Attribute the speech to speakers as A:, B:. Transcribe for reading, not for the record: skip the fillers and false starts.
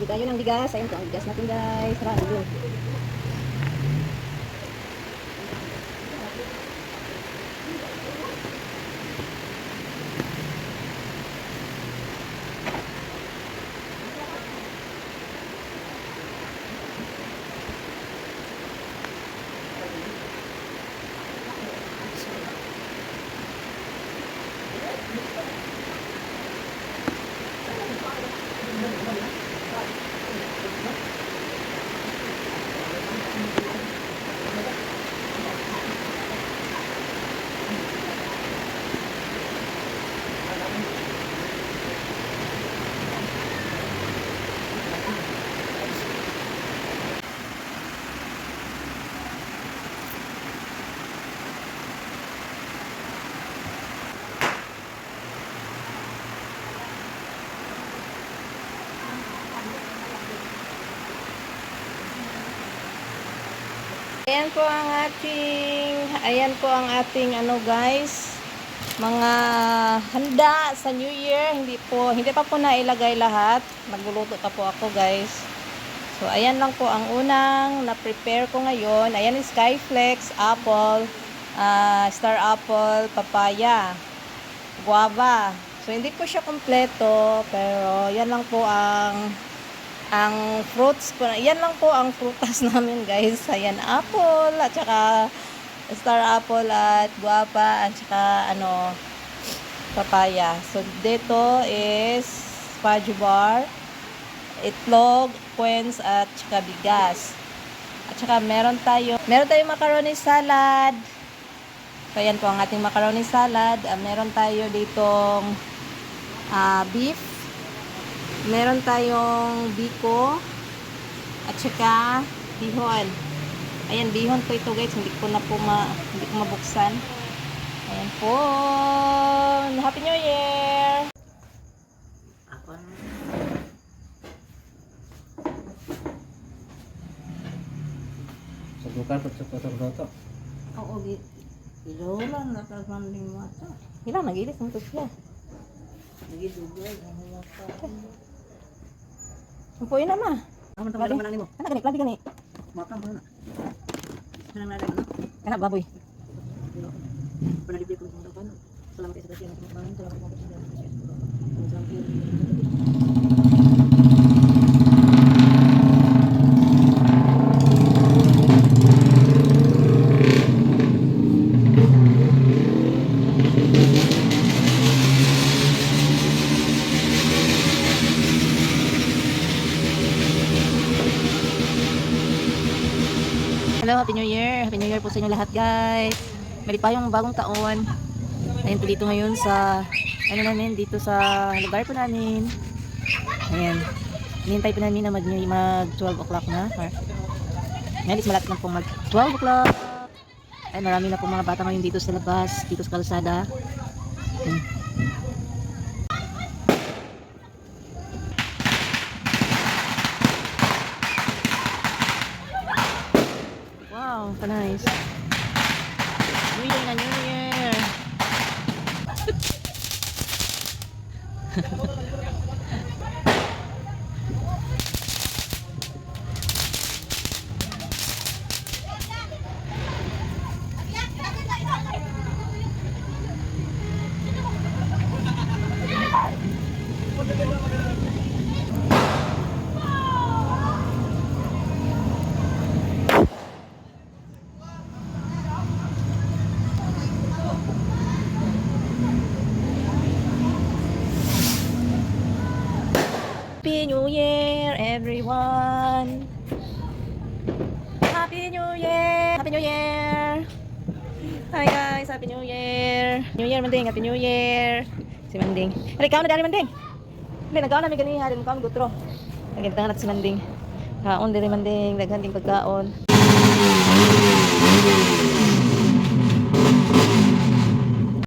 A: Bili tayo ng bigas. Ayun po ang bigas natin guys. Marami yun. Ayan po ang ating ano guys, mga handa sa New Year. Hindi pa po nailagay lahat. Nagluluto pa po ako guys. So ayan lang po ang unang na-prepare ko ngayon. Ayan is Skyflex, apple, star apple, papaya, guava. So hindi po siya kompleto, pero yan lang po ang fruits po. Yan lang po ang frutas namin guys. Ayan, apple at saka star apple at guava at saka ano, papaya. So dito is fudge bar, itlog, quince at saka bigas. At saka meron tayong macaroni salad. So ayan po ang ating macaroni salad. Meron tayo ditong beef. Meron tayong biko at saka bihon. Ayan, bihon po ito guys. Hindi ko mabuksan. Ayan po. Happy New Year!
B: Sa dukar po sa pasok-doto.
A: Oo, gilulan na sa sanding mata. Hilang, nag-ilis mo ito siya. Nag-idugay. Sampuin na ma.
B: Ano man naman nimo?
A: Ano gani? Labi gani.
B: Makam mo na. Nang nalay no.
A: Kana baboy.
B: Panalipid ko sa dapan. Salamat sa kasi ng pagmamahal. Salamat po sa kasi. Salamat po.
A: Hello, Happy New Year! Happy New Year po sa inyo lahat guys! Balik pa yung bagong taon. Ayun po dito ngayon sa dito sa lugar po namin. Ayan. Hinihintay po namin na mag 12 o'clock na. Ngayon is malapit na pong mag 12 o'clock. Ay, marami na pong mga bata ngayon dito sa labas, dito sa kalsada. Wow, nice. New Year na New Year. Happy New Year, everyone! Happy New Year! Happy New Year! Hi guys, Happy New Year! New Year, Manding! Happy New Year! Si Manding. Hari, kaon na dali, Manding! Hindi, nagkaon na may ganyan. Hari, kaon gutro. Nagintang natin si Manding. Kaon dali, Manding. Naghanding pagkaon.